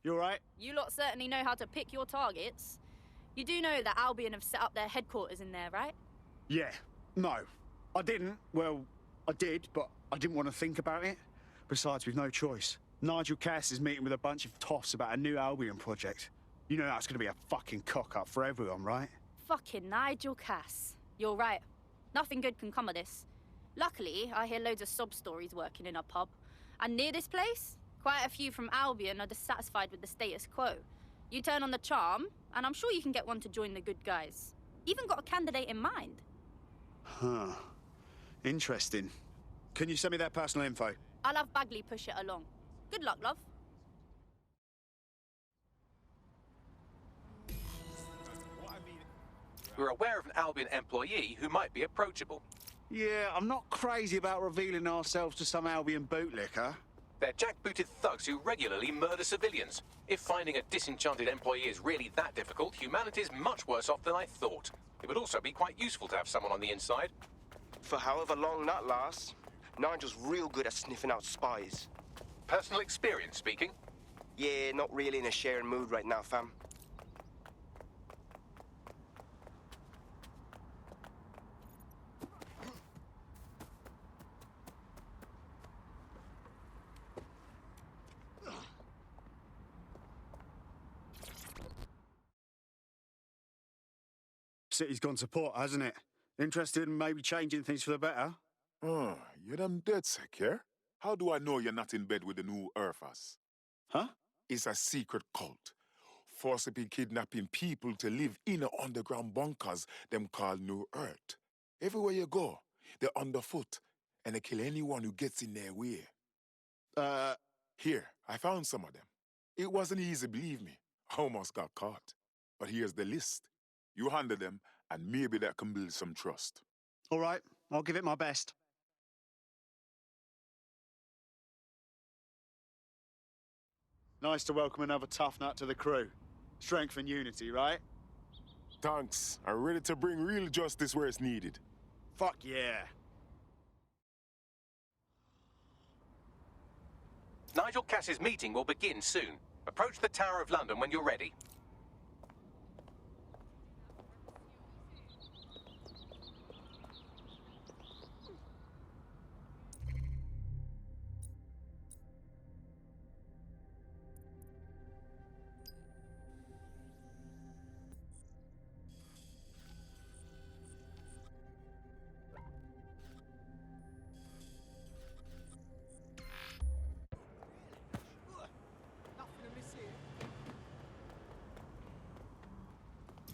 You alright? You lot certainly know how to pick your targets. You do know that Albion have set up their headquarters in there, right? Yeah. No. I didn't. Well, I did, but I didn't want to think about it. Besides, we've no choice. Nigel Cass is meeting with a bunch of toffs about a new Albion project. You know that's going to be a fucking cock-up for everyone, right? Fucking Nigel Cass. You're right. Nothing good can come of this. Luckily, I hear loads of sob stories working in a pub. And near this place, quite a few from Albion are dissatisfied with the status quo. You turn on the charm, and I'm sure you can get one to join the good guys. Even got a candidate in mind. Huh. Interesting. Can you send me their personal info? I'll have Bagley push it along. Good luck, love. We're aware of an Albion employee who might be approachable. Yeah, I'm not crazy about revealing ourselves to some Albion bootlicker. They're jackbooted thugs who regularly murder civilians. If finding a disenchanted employee is really that difficult, humanity's much worse off than I thought. It would also be quite useful to have someone on the inside. For however long that lasts, Nigel's real good at sniffing out spies. Personal experience speaking. Yeah, not really in a sharing mood right now, fam. City's gone to pot, hasn't it? Interested in maybe changing things for the better? Oh, you're them dead sick, yeah? How do I know you're not in bed with the new Earthers? Huh? It's a secret cult. Forcibly kidnapping people to live in underground bunkers them call New Earth. Everywhere you go, they're underfoot, and they kill anyone who gets in their way. Here, I found some of them. It wasn't easy, believe me. I almost got caught. But here's the list. You handle them, and maybe that can build some trust. All right, I'll give it my best. Nice to welcome another tough nut to the crew. Strength and unity, right? Thanks. I'm ready to bring real justice where it's needed. Fuck yeah. Nigel Cass's meeting will begin soon. Approach the Tower of London when you're ready.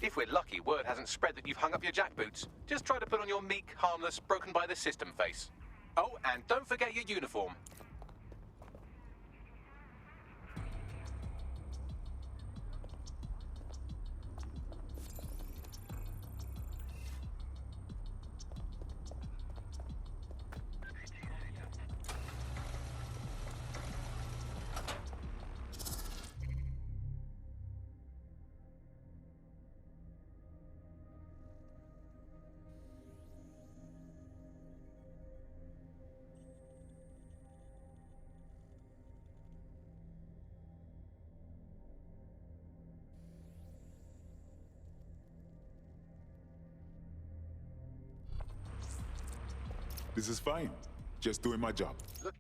If we're lucky, word hasn't spread that you've hung up your jackboots. Just try to put on your meek, harmless, broken by the system face. Oh, and don't forget your uniform. This is fine. Just doing my job. Look.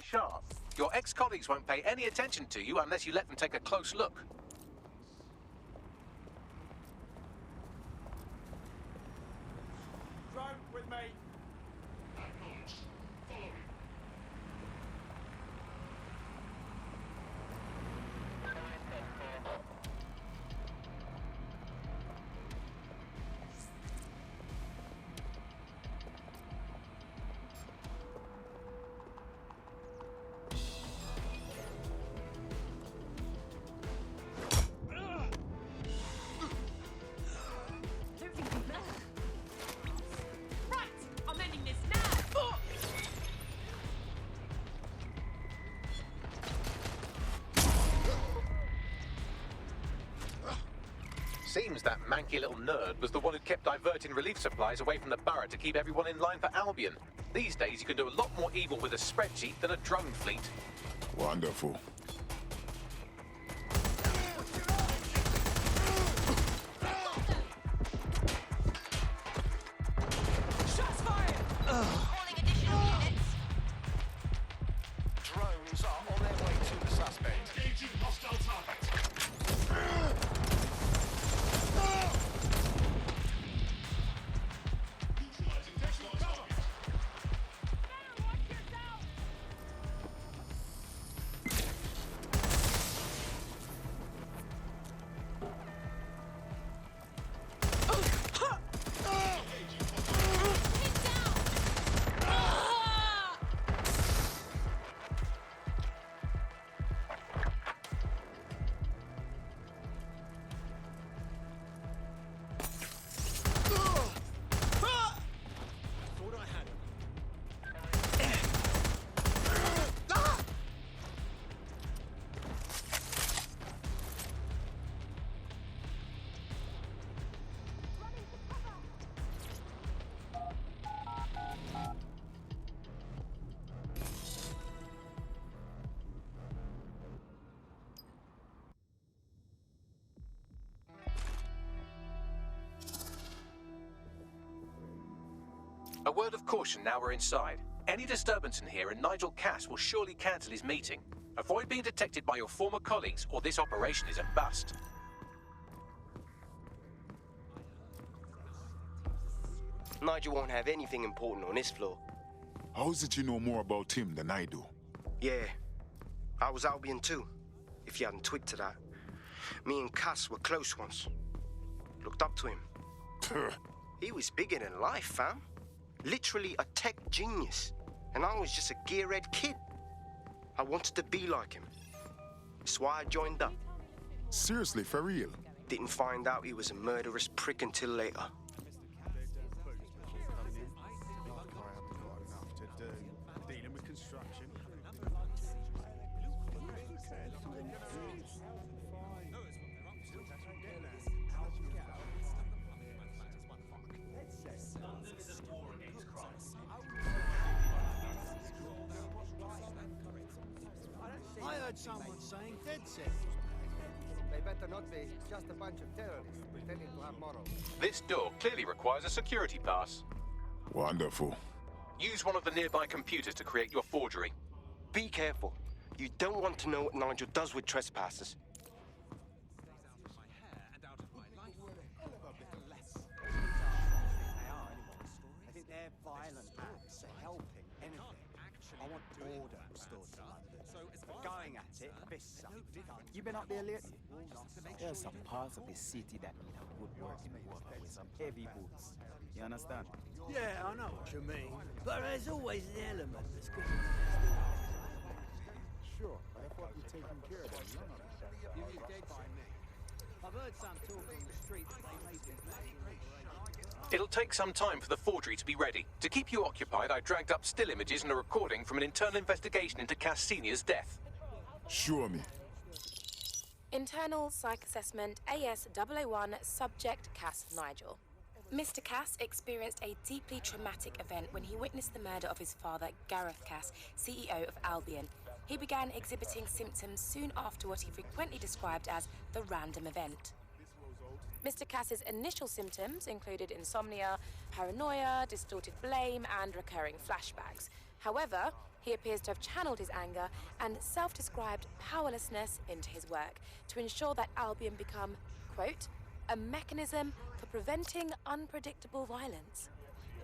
Sharp. Your ex-colleagues won't pay any attention to you unless you let them take a close look. Drone with me. seems that manky little nerd was the one who kept diverting relief supplies away from the borough to keep everyone in line for Albion. These days, you can do a lot more evil with a spreadsheet than a drone fleet. Wonderful. Shots fired! Calling additional units. Drones are on their way to the suspect. Engaging hostile target. Neutralizing hostile target. A word of caution now we're inside. Any disturbance in here and Nigel Cass will surely cancel his meeting. Avoid being detected by your former colleagues or this operation is a bust. Nigel won't have anything important on this floor. How is it you know more about him than I do? Yeah, I was Albion too, if you hadn't twigged to that. Me and Cass were close once. Looked up to him. He was bigger than life, fam. Literally a tech genius. And I was just a gearhead kid. I wanted to be like him. That's why I joined up. Seriously, for real? Didn't find out he was a murderous prick until later. Dealing with construction. I heard someone saying dead set. They better not be. Just a bunch of terrorists pretending to have morals. This door clearly requires a security pass. Wonderful. Use one of the nearby computers to create your forgery. Be careful. You don't want to know what Nigel does with trespassers. I think their violent acts are helping anything. I want order restored to London. But going at it, this sucks. You been up there lately? There's some parts of the city that need a good working worker with some heavy boots. You understand? Yeah, I know what you mean. But there's always an element that's good. Sure, but I thought you'd taken care of them. You're dead by me. I've heard some talk on the street that they may be planning an operation. It'll take some time for the forgery to be ready. To keep you occupied, I dragged up still images and a recording from an internal investigation into Cass Sr.'s death. Show me. Internal Psych Assessment AS001 Subject Cass Nigel. Mr. Cass experienced a deeply traumatic event when he witnessed the murder of his father, Gareth Cass, CEO of Albion. He began exhibiting symptoms soon after what he frequently described as the random event. Mr. Cass's initial symptoms included insomnia, paranoia, distorted blame, and recurring flashbacks. However, he appears to have channeled his anger and self-described powerlessness into his work to ensure that Albion become, quote, a mechanism for preventing unpredictable violence.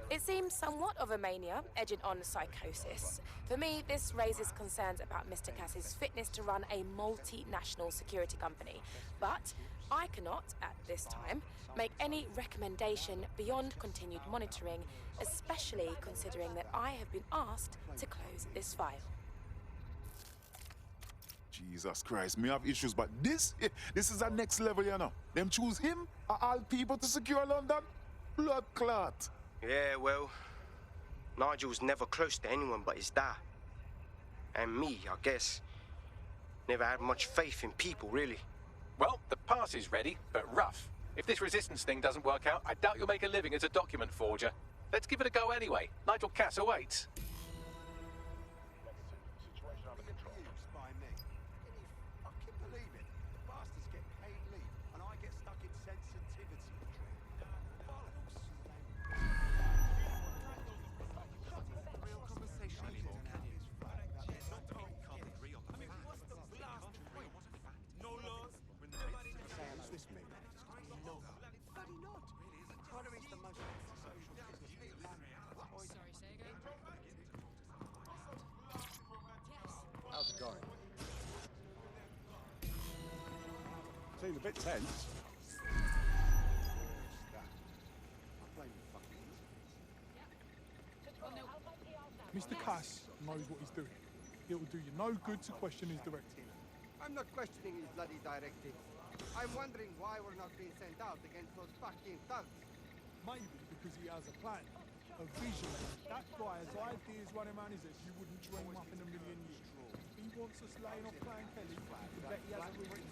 It seems somewhat of a mania, edging on psychosis. For me, this raises concerns about Mr. Cass's fitness to run a multinational security company. But I cannot, at this time, make any recommendation beyond continued monitoring, especially considering that I have been asked to close this file. Jesus Christ, me have issues, but this is a next level, you know. Them choose him, all people to secure London? Blood clot. Yeah, well, Nigel was never close to anyone but his dad. And me, I guess. Never had much faith in people, really. Well, the pass is ready, but rough. If this resistance thing doesn't work out, I doubt you'll make a living as a document forger. Let's give it a go anyway. Nigel Cass awaits. Abused by me. Can you fucking believe it? The bastards get paid leave, and I get stuck in sensitivity. Real conversation anymore, can you? No laws. What's this mean? Bloody not. Trying to reach the most social business in London. Sorry, say again? How's it going? Seems a bit tense. Mr. Cass knows what he's doing. It will do you no good to question his directive. I'm not questioning his bloody directive. I'm wondering why we're not being sent out against those fucking thugs. Maybe because he has a plan, a vision. That guy has ideas running around his head you wouldn't dream up in a million years. He wants us laying off Clan Kelly. You bet he hasn't written.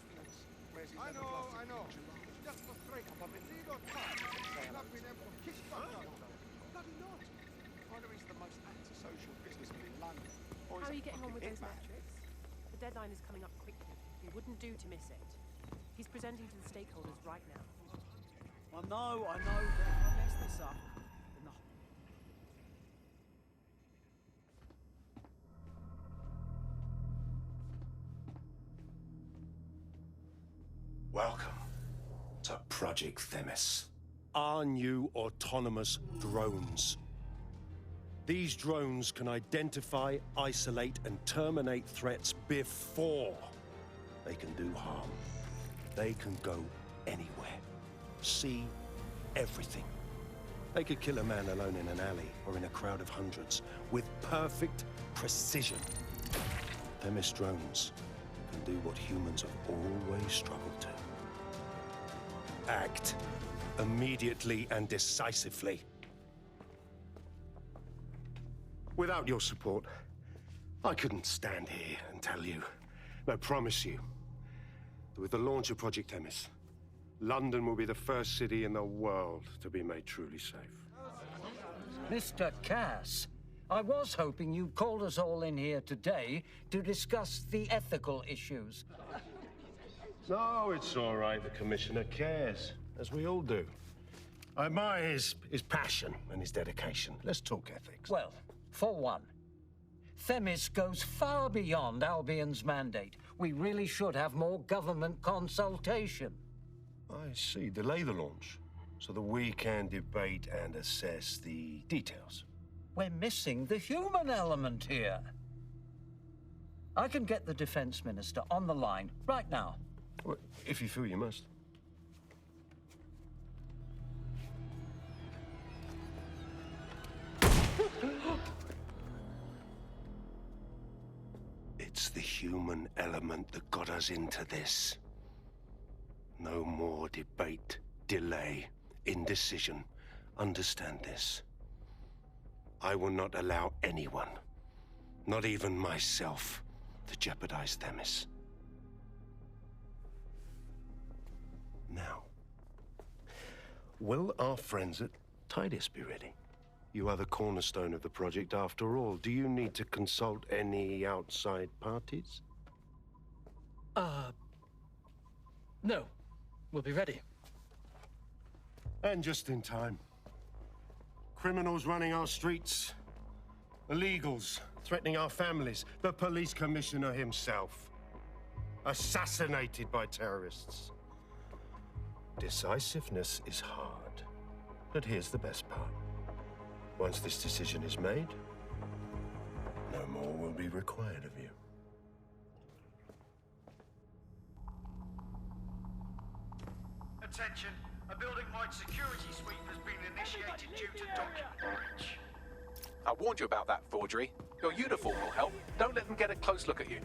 I know. Just frustrate them and see those thugs. Not being able to kick fuckers out. Bloody not. Trying to reach the most antisocial businessman in London. How are you getting on with those metrics? The deadline is coming up quickly. It wouldn't do to miss it. He's presenting to the stakeholders right now. I know, but if I mess this up, then the... Welcome to Project Themis. Our new autonomous drones. These drones can identify, isolate, and terminate threats before they can do harm. They can go anywhere, see everything. They could kill a man alone in an alley or in a crowd of hundreds with perfect precision. Themis drones can do what humans have always struggled to. Act immediately and decisively. Without your support, I couldn't stand here and tell you, I promise you, that with the launch of Project Themis, London will be the first city in the world to be made truly safe. Mr. Cass, I was hoping you called us all in here today to discuss the ethical issues. No, it's all right. The Commissioner cares, as we all do. I admire his passion and his dedication. Let's talk ethics. Well, for one, Themis goes far beyond Albion's mandate. We really should have more government consultation. I see. Delay the launch so that we can debate and assess the details. We're missing the human element here. I can get the Defense Minister on the line right now. Well, if you feel you must. It's the human element that got us into this. No more debate, delay, indecision. Understand this. I will not allow anyone, not even myself, to jeopardize Themis. Now, will our friends at Titus be ready? You are the cornerstone of the project after all. Do you need to consult any outside parties? No. We'll be ready. And just in time. Criminals running our streets. Illegals threatening our families. The police commissioner himself. Assassinated by terrorists. Decisiveness is hard. But here's the best part. Once this decision is made, no more will be required of you. Attention, a building-wide security sweep has been initiated due to document breach. I warned you about that forgery. Your uniform will help. Don't let them get a close look at you.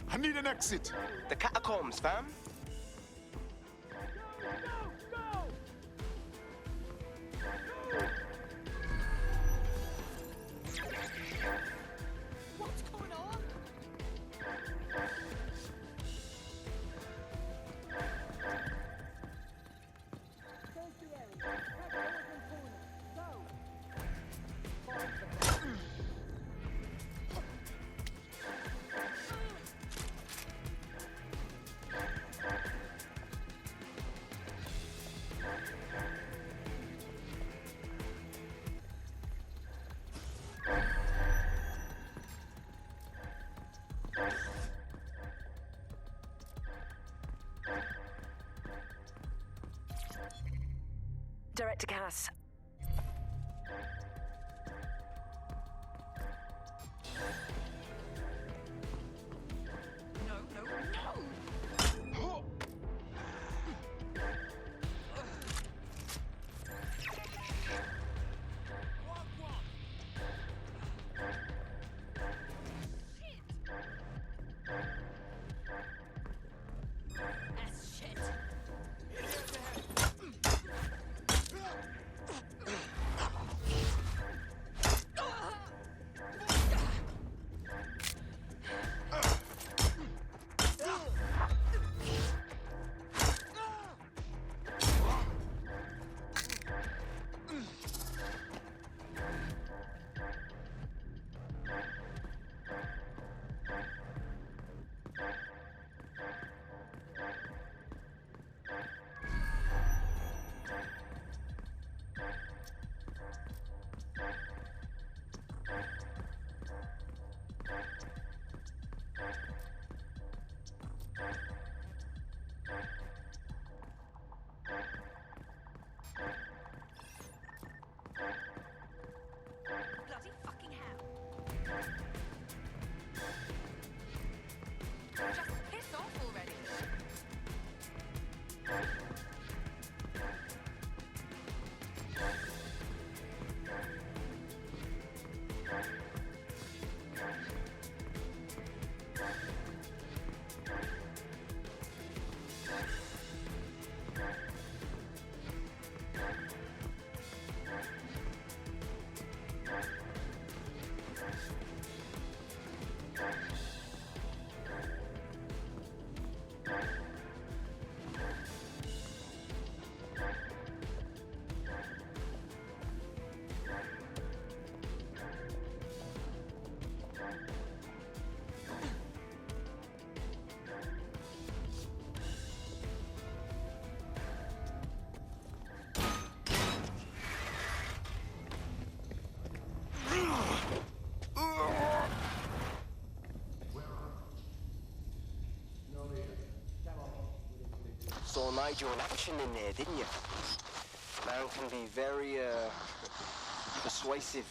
I need an exit. The catacombs, fam. What's going on? Inspector Cass. Bloody fucking hell. Just piss off already. Saw Nigel in action in there, didn't you? Man can be very, persuasive.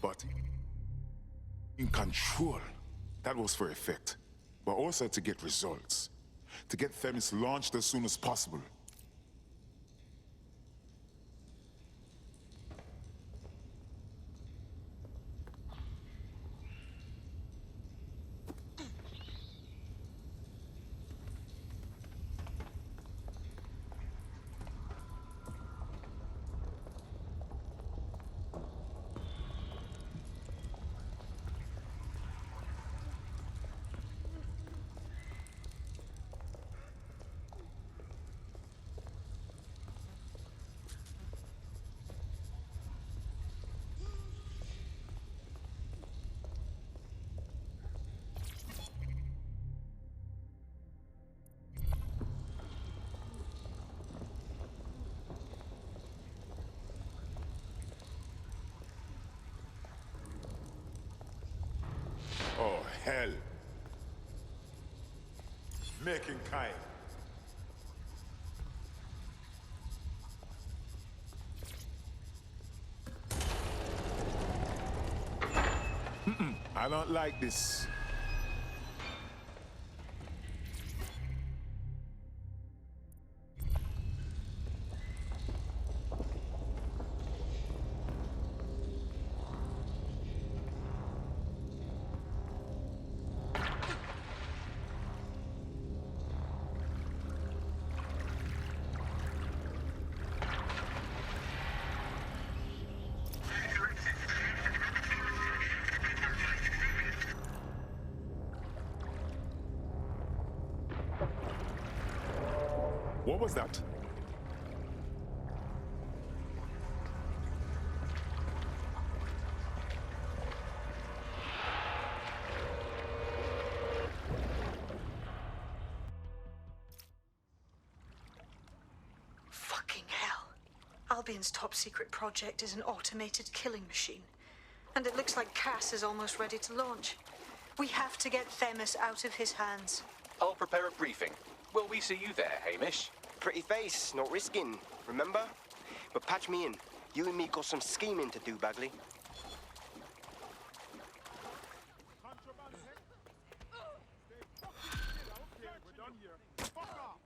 But in control, that was for effect. But also to get results. To get Themis launched as soon as possible. Oh, hell. Making kind. I don't like this. What was that? Fucking hell. Albion's top secret project is an automated killing machine. And it looks like Cass is almost ready to launch. We have to get Themis out of his hands. I'll prepare a briefing. Will we see you there, Hamish? Pretty face, not risking, remember? But patch me in. You and me got some scheming to do, Bagley. Contraband, hey? Stay fucking still, okay? We're done here. Fuck off!